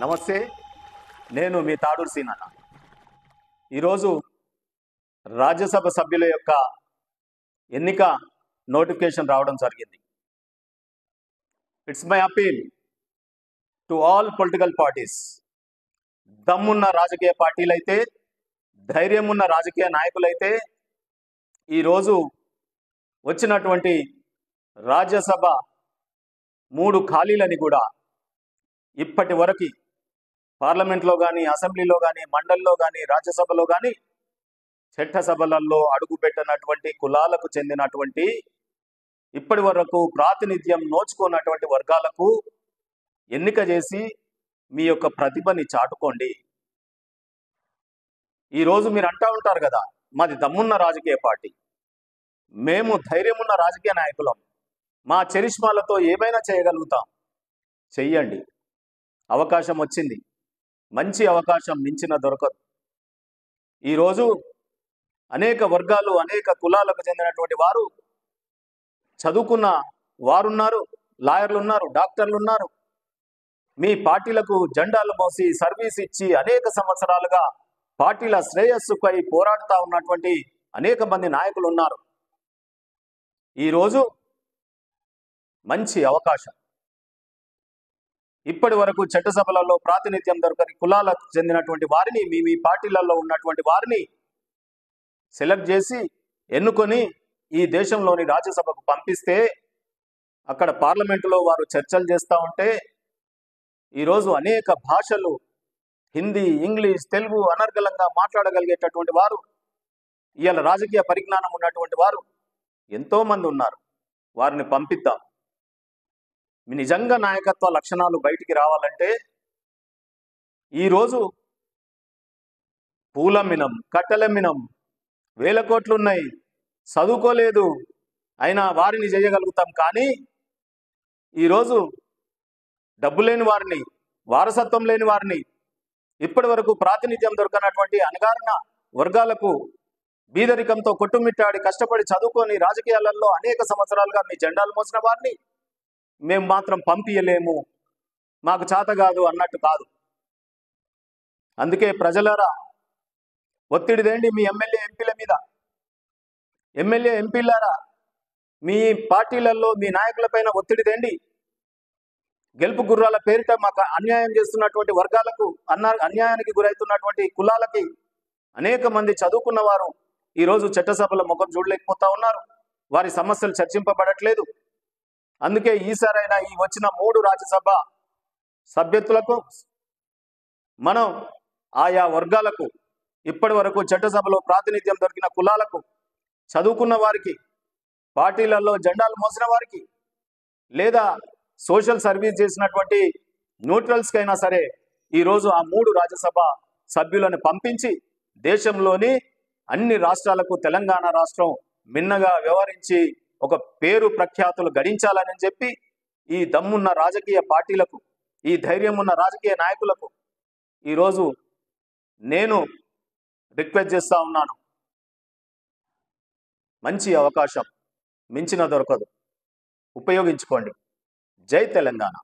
నమస్తే, నేను మీ తాడూరు సీనన్న. ఈరోజు రాజ్యసభ సభ్యుల యొక్క ఎన్నిక నోటిఫికేషన్ రావడం జరిగింది. It's my appeal to all political parties. దమ్మున్న రాజకీయ పార్టీలైతే, ధైర్యం ఉన్న రాజకీయ నాయకులైతే ఈరోజు వచ్చినటువంటి రాజ్యసభ 3 ఖాళీలని కూడా ఇప్పటి వరకు పార్లమెంట్లో కానీ, అసెంబ్లీలో కానీ, మండలిలో కానీ, రాజ్యసభలో కానీ చట్టసభలలో అడుగుపెట్టినటువంటి కులాలకు చెందినటువంటి ఇప్పటి వరకు ప్రాతినిధ్యం నోచుకున్నటువంటి వర్గాలకు ఎన్నిక చేసి మీ యొక్క ప్రతిభని చాటుకోండి. ఈరోజు మీరు అంటూ ఉంటారు కదా, మాది దమ్మున్న రాజకీయ పార్టీ, మేము ధైర్యం ఉన్న రాజకీయ నాయకులం, మా చరిష్మాలతో ఏమైనా చేయగలుగుతాం. చెయ్యండి. అవకాశం వచ్చింది, మంచి అవకాశం మించిన దొరకదు. ఈరోజు అనేక వర్గాలు, అనేక కులాలకు చెందినటువంటి వారు చదువుకున్న వారున్నారు, లాయర్లు ఉన్నారు, డాక్టర్లు ఉన్నారు. మీ పార్టీలకు జెండాలు మోసి సర్వీస్ ఇచ్చి అనేక సంవత్సరాలుగా పార్టీల శ్రేయస్సుపై పోరాడుతూ ఉన్నటువంటి అనేక మంది నాయకులు ఉన్నారు. ఈరోజు మంచి అవకాశం. ఇప్పటి వరకు చట్టసభలలో ప్రాతినిధ్యం దొరకని కులాలకు చెందినటువంటి వారిని, మీ పార్టీలలో ఉన్నటువంటి వారిని సెలెక్ట్ చేసి ఎన్నుకొని ఈ దేశంలోని రాజ్యసభకు పంపిస్తే అక్కడ పార్లమెంటులో వారు చర్చలు చేస్తూ ఉంటే ఈరోజు అనేక భాషలు, హిందీ, ఇంగ్లీష్, తెలుగు అనర్గళంగా మాట్లాడగలిగేటటువంటి వారు, ఇవాళ రాజకీయ పరిజ్ఞానం ఉన్నటువంటి వారు ఎంతోమంది ఉన్నారు. వారిని పంపిద్దాం. మీ నిజంగా నాయకత్వ లక్షణాలు బయటికి రావాలంటే ఈరోజు పూలమ్మినం, కట్టెలమ్మినం, 1000 కోట్లు ఉన్నాయి, చదువుకోలేదు, అయినా వారిని చేయగలుగుతాం. కానీ ఈరోజు డబ్బు లేని వారిని, వారసత్వం లేని వారిని, ఇప్పటి వరకు ప్రాతినిధ్యం దొరకనటువంటి అణగారిన వర్గాలకు బీదరికంతో కొట్టుమిట్టాడి కష్టపడి చదువుకొని రాజకీయాలలో అనేక సంవత్సరాలుగా మీ జెండాలు మోసిన వారిని మేము మాత్రం పంపించలేము, మాకు చేత కాదు అన్నట్టు కాదు. అందుకే ప్రజలారా, ఒత్తిడి తేండి మీ ఎమ్మెల్యే ఎంపీల మీద. ఎమ్మెల్యే ఎంపీలారా, మీ పార్టీలలో మీ నాయకులపైన ఒత్తిడి తేండి. గెలుపు గుర్రాల పేరిట మాకు అన్యాయం చేస్తున్నటువంటి వర్గాలకు, అన్యాయానికి గురవుతున్నటువంటి కులాలకి అనేక మంది చదువుకున్న వారు ఈరోజు చట్టసభల ముఖం చూడలేకపోతా ఉన్నారు. వారి సమస్యలు చర్చింపబడట్లేదు. అందుకే ఈసారైనా ఈ వచ్చిన 3 రాజ్యసభ సభ్యత్తులకు మనం ఆయా వర్గాలకు, ఇప్పటి వరకు చట్టసభలో ప్రాతినిధ్యం దొరికిన కులాలకు, చదువుకున్న వారికి, పార్టీలలో జెండాలు మోసిన వారికి, లేదా సోషల్ సర్వీస్ చేసినటువంటి న్యూట్రల్స్కైనా సరే ఈరోజు ఆ 3 రాజ్యసభ సభ్యులను పంపించి దేశంలోని అన్ని రాష్ట్రాలకు తెలంగాణ రాష్ట్రం మిన్నగా వ్యవహరించి ఒక పేరు ప్రఖ్యాతులు గడించాలని చెప్పి ఈ దమ్మున్న రాజకీయ పార్టీలకు, ఈ ధైర్యం ఉన్న రాజకీయ నాయకులకు ఈరోజు నేను రిక్వెస్ట్ చేస్తూ ఉన్నాను. మంచి అవకాశం మించిన దొరకదు, ఉపయోగించుకోండి. జై తెలంగాణ.